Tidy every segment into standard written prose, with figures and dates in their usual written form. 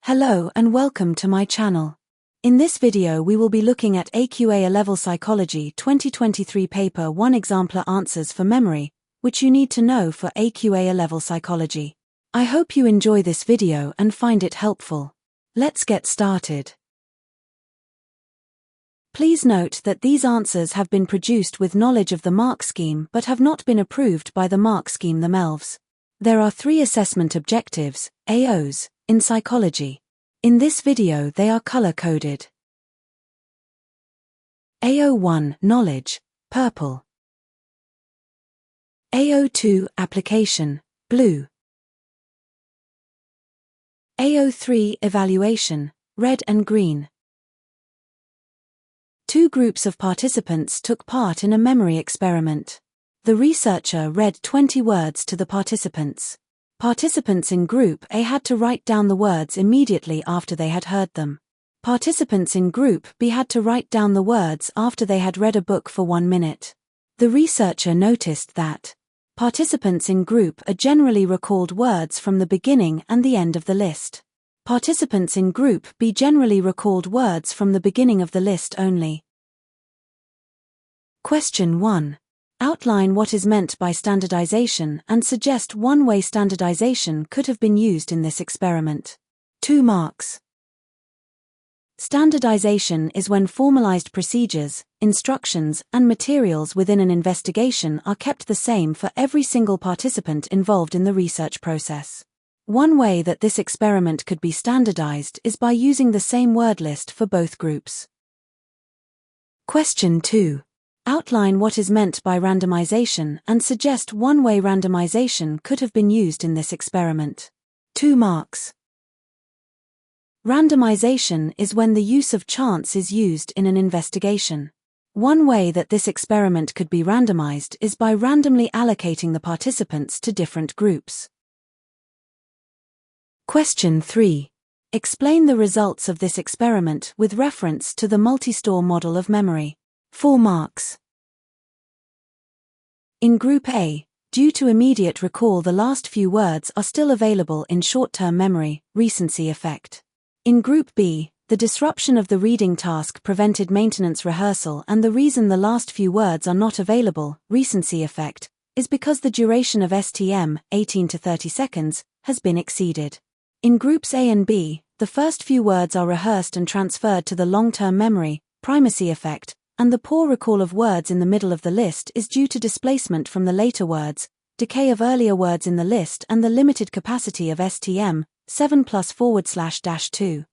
Hello and welcome to my channel. In this video we will be looking at AQA Alevel Psychology 2023 Paper 1 Examplar Answers for Memory, which you need to know for AQA Alevel Psychology. I hope you enjoy this video and find it helpful. Let's get started. Please note that these answers have been produced with knowledge of the mark scheme but have not been approved by the mark scheme themselves. There are 3 assessment objectives, AOs, in psychology. In this video they are color-coded. AO1 Knowledge, purple. AO2 Application, blue. AO3 Evaluation, red and green. 2 groups of participants took part in a memory experiment. The researcher read 20 words to the participants. Participants in Group A had to write down the words immediately after they had heard them. Participants in Group B had to write down the words after they had read a book for 1 minute. The researcher noticed that participants in Group A generally recalled words from the beginning and the end of the list. Participants in Group B generally recalled words from the beginning of the list only. Question 1. Outline what is meant by standardization and suggest one way standardization could have been used in this experiment. 2 marks. Standardization is when formalized procedures, instructions, and materials within an investigation are kept the same for every single participant involved in the research process. One way that this experiment could be standardized is by using the same word list for both groups. Question 2. Outline what is meant by randomization and suggest one way randomization could have been used in this experiment. 2 marks. Randomization is when the use of chance is used in an investigation. One way that this experiment could be randomized is by randomly allocating the participants to different groups. Question 3. Explain the results of this experiment with reference to the multi-store model of memory. 4 marks. In Group A, due to immediate recall, the last few words are still available in short-term memory, recency effect. In Group B, the disruption of the reading task prevented maintenance rehearsal, and the reason the last few words are not available, recency effect, is because the duration of STM, 18 to 30 seconds, has been exceeded. In Groups A and B, the first few words are rehearsed and transferred to the long-term memory, primacy effect, and the poor recall of words in the middle of the list is due to displacement from the later words, decay of earlier words in the list, and the limited capacity of STM, 7+/-2.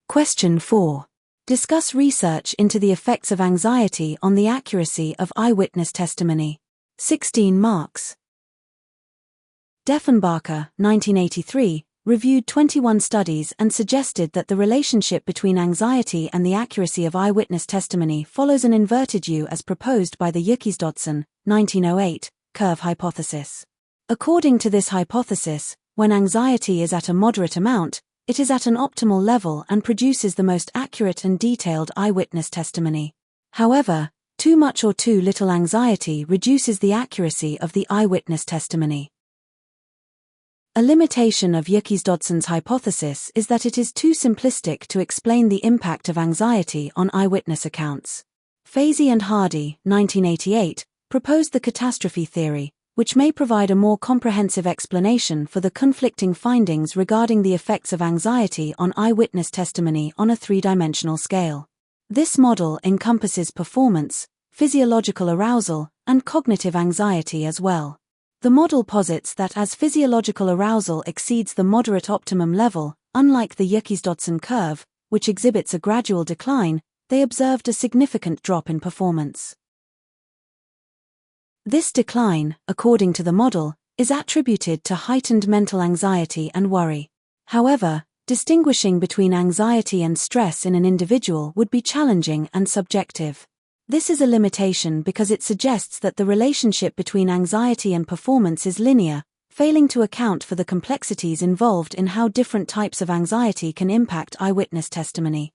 Question 4. Discuss research into the effects of anxiety on the accuracy of eyewitness testimony. 16 marks. Deffenbacher, 1983, reviewed 21 studies and suggested that the relationship between anxiety and the accuracy of eyewitness testimony follows an inverted U as proposed by the Yerkes-Dodson, 1908, curve hypothesis. According to this hypothesis, when anxiety is at a moderate amount, it is at an optimal level and produces the most accurate and detailed eyewitness testimony. However, too much or too little anxiety reduces the accuracy of the eyewitness testimony. A limitation of Yerkes-Dodson's hypothesis is that it is too simplistic to explain the impact of anxiety on eyewitness accounts. Fazey and Hardy, 1988, proposed the catastrophe theory, which may provide a more comprehensive explanation for the conflicting findings regarding the effects of anxiety on eyewitness testimony on a 3-dimensional scale. This model encompasses performance, physiological arousal, and cognitive anxiety as well. The model posits that as physiological arousal exceeds the moderate optimum level, unlike the Yerkes-Dodson curve, which exhibits a gradual decline, they observed a significant drop in performance. This decline, according to the model, is attributed to heightened mental anxiety and worry. However, distinguishing between anxiety and stress in an individual would be challenging and subjective. This is a limitation because it suggests that the relationship between anxiety and performance is linear, failing to account for the complexities involved in how different types of anxiety can impact eyewitness testimony.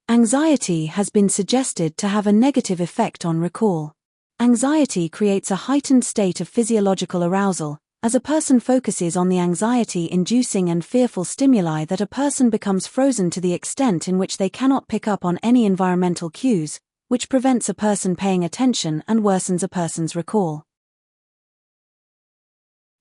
Anxiety has been suggested to have a negative effect on recall. Anxiety creates a heightened state of physiological arousal, As a person focuses on the anxiety-inducing and fearful stimuli, that a person becomes frozen to the extent in which they cannot pick up on any environmental cues, which prevents a person paying attention and worsens a person's recall.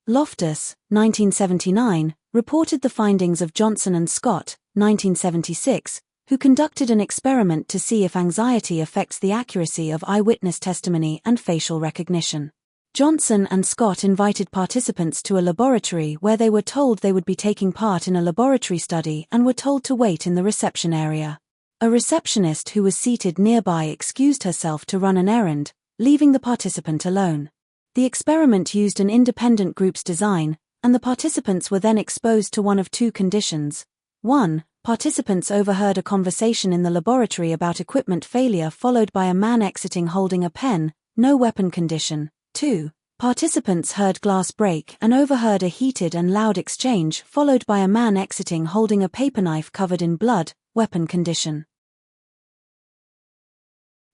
Loftus, 1979, reported the findings of Johnson and Scott, 1976, who conducted an experiment to see if anxiety affects the accuracy of eyewitness testimony and facial recognition. Johnson and Scott invited participants to a laboratory where they were told they would be taking part in a laboratory study and were told to wait in the reception area. A receptionist who was seated nearby excused herself to run an errand, leaving the participant alone. The experiment used an independent group's design, and the participants were then exposed to one of two conditions. 1. Participants overheard a conversation in the laboratory about equipment failure followed by a man exiting holding a pen, no weapon condition. 2. Participants heard glass break and overheard a heated and loud exchange followed by a man exiting holding a paper knife covered in blood, weapon condition.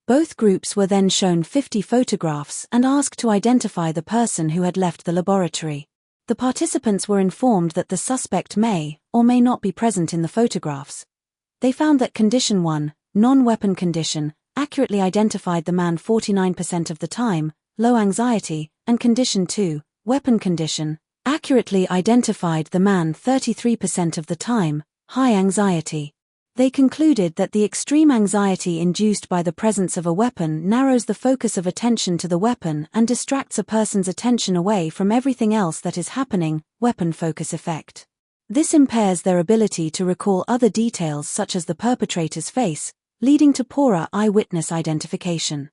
Both groups were then shown 50 photographs and asked to identify the person who had left the laboratory. The participants were informed that the suspect may or may not be present in the photographs. They found that condition 1, non-weapon condition, accurately identified the man 49% of the time, low anxiety, and condition 2, weapon condition, accurately identified the man 33% of the time, high anxiety. They concluded that the extreme anxiety induced by the presence of a weapon narrows the focus of attention to the weapon and distracts a person's attention away from everything else that is happening, weapon focus effect. This impairs their ability to recall other details such as the perpetrator's face, leading to poorer eyewitness identification.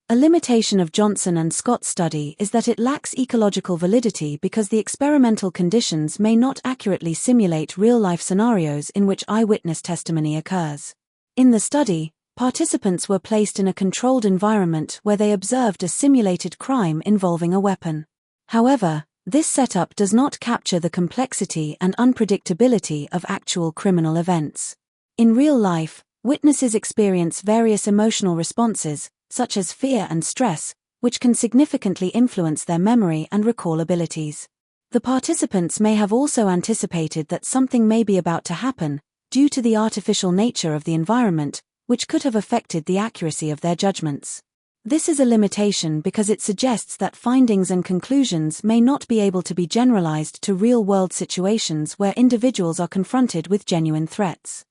A limitation of Johnson and Scott's study is that it lacks ecological validity because the experimental conditions may not accurately simulate real-life scenarios in which eyewitness testimony occurs. In the study, participants were placed in a controlled environment where they observed a simulated crime involving a weapon. However, this setup does not capture the complexity and unpredictability of actual criminal events. In real life, witnesses experience various emotional responses, such as fear and stress, which can significantly influence their memory and recall abilities. The participants may have also anticipated that something may be about to happen, due to the artificial nature of the environment, which could have affected the accuracy of their judgments. This is a limitation because it suggests that findings and conclusions may not be able to be generalized to real-world situations where individuals are confronted with genuine threats.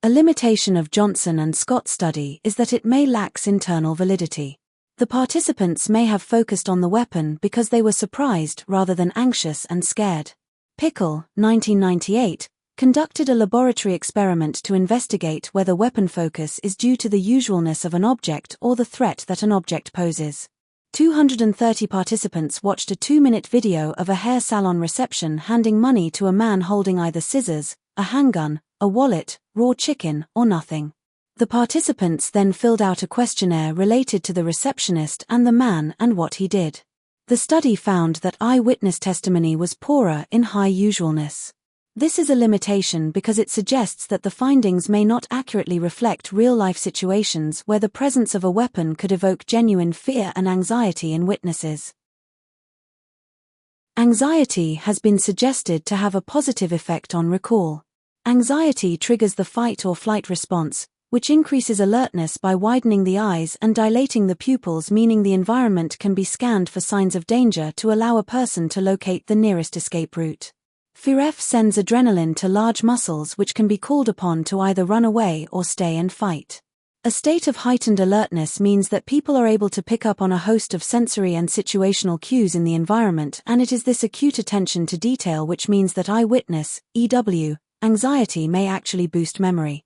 A limitation of Johnson and Scott's study is that it may lack internal validity. The participants may have focused on the weapon because they were surprised rather than anxious and scared. Pickle, 1998, conducted a laboratory experiment to investigate whether weapon focus is due to the usualness of an object or the threat that an object poses. 230 participants watched a 2-minute video of a hair salon reception handing money to a man holding either scissors, a handgun, a wallet, raw chicken, or nothing. The participants then filled out a questionnaire related to the receptionist and the man and what he did. The study found that eyewitness testimony was poorer in high usualness. This is a limitation because it suggests that the findings may not accurately reflect real-life situations where the presence of a weapon could evoke genuine fear and anxiety in witnesses. Anxiety has been suggested to have a positive effect on recall. Anxiety triggers the fight or flight response, which increases alertness by widening the eyes and dilating the pupils, meaning the environment can be scanned for signs of danger to allow a person to locate the nearest escape route. Fear sends adrenaline to large muscles which can be called upon to either run away or stay and fight. A state of heightened alertness means that people are able to pick up on a host of sensory and situational cues in the environment, and it is this acute attention to detail which means that eyewitness, EW, anxiety may actually boost memory.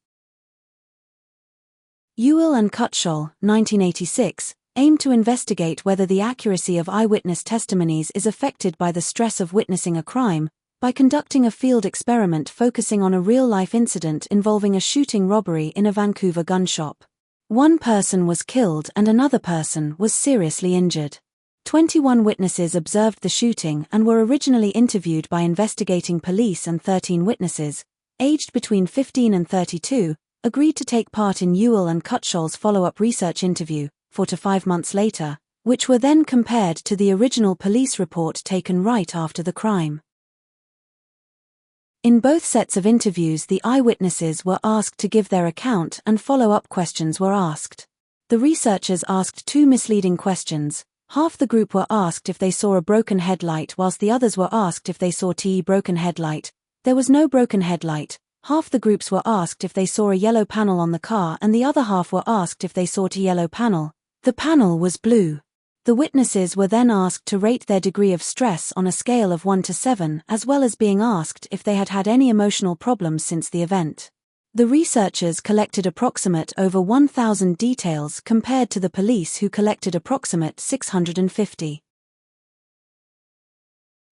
Ewell and Cutshall, 1986, aimed to investigate whether the accuracy of eyewitness testimonies is affected by the stress of witnessing a crime, by conducting a field experiment focusing on a real-life incident involving a shooting robbery in a Vancouver gun shop. One person was killed and another person was seriously injured. 21 witnesses observed the shooting and were originally interviewed by investigating police, and 13 witnesses, aged between 15 and 32, agreed to take part in Ewell and Cutshall's follow-up research interview. 4 to 5 months later, which were then compared to the original police report taken right after the crime. In both sets of interviews, the eyewitnesses were asked to give their account and follow-up questions were asked. The researchers asked two misleading questions. Half the group were asked if they saw a broken headlight whilst the others were asked if they saw a broken headlight. There was no broken headlight. Half the groups were asked if they saw a yellow panel on the car and the other half were asked if they saw a yellow panel. The panel was blue. The witnesses were then asked to rate their degree of stress on a scale of 1 to 7, as well as being asked if they had had any emotional problems since the event. The researchers collected approximate over 1,000 details compared to the police who collected approximate 650.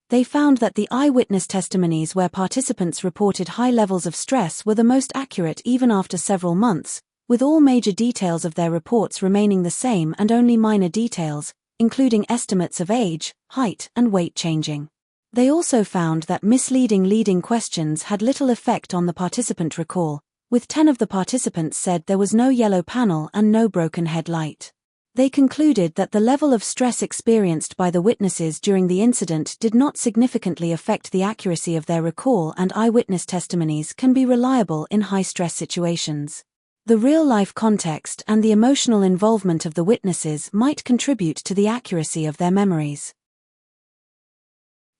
They found that the eyewitness testimonies where participants reported high levels of stress were the most accurate even after several months, with all major details of their reports remaining the same and only minor details, including estimates of age, height, and weight changing. They also found that misleading leading questions had little effect on the participant recall, with 10 of the participants said there was no yellow panel and no broken headlight. They concluded that the level of stress experienced by the witnesses during the incident did not significantly affect the accuracy of their recall, and eyewitness testimonies can be reliable in high-stress situations. The real-life context and the emotional involvement of the witnesses might contribute to the accuracy of their memories.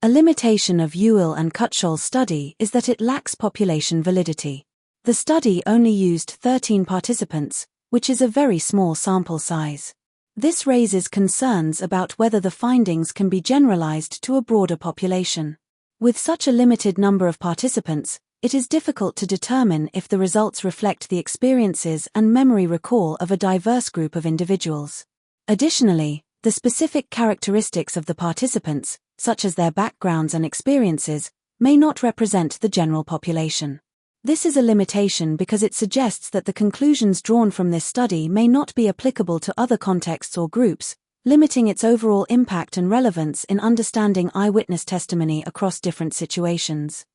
A limitation of Ewell and Cutshall's study is that it lacks population validity. The study only used 13 participants, which is a very small sample size. This raises concerns about whether the findings can be generalized to a broader population. With such a limited number of participants, it is difficult to determine if the results reflect the experiences and memory recall of a diverse group of individuals. Additionally, the specific characteristics of the participants, such as their backgrounds and experiences, may not represent the general population. This is a limitation because it suggests that the conclusions drawn from this study may not be applicable to other contexts or groups, limiting its overall impact and relevance in understanding eyewitness testimony across different situations.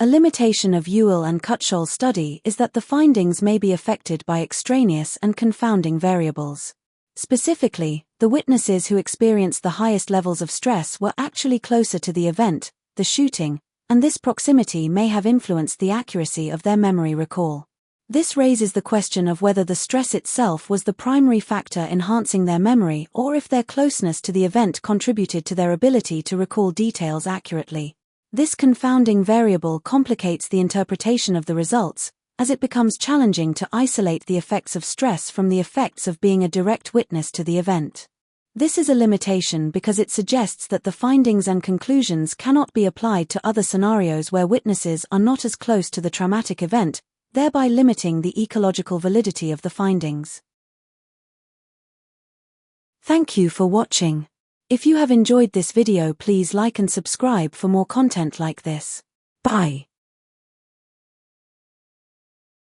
A limitation of Ewell and Cutshall's study is that the findings may be affected by extraneous and confounding variables. Specifically, the witnesses who experienced the highest levels of stress were actually closer to the event, the shooting, and this proximity may have influenced the accuracy of their memory recall. This raises the question of whether the stress itself was the primary factor enhancing their memory or if their closeness to the event contributed to their ability to recall details accurately. This confounding variable complicates the interpretation of the results, as it becomes challenging to isolate the effects of stress from the effects of being a direct witness to the event. This is a limitation because it suggests that the findings and conclusions cannot be applied to other scenarios where witnesses are not as close to the traumatic event, thereby limiting the ecological validity of the findings. Thank you for watching. If you have enjoyed this video, please like and subscribe for more content like this. Bye.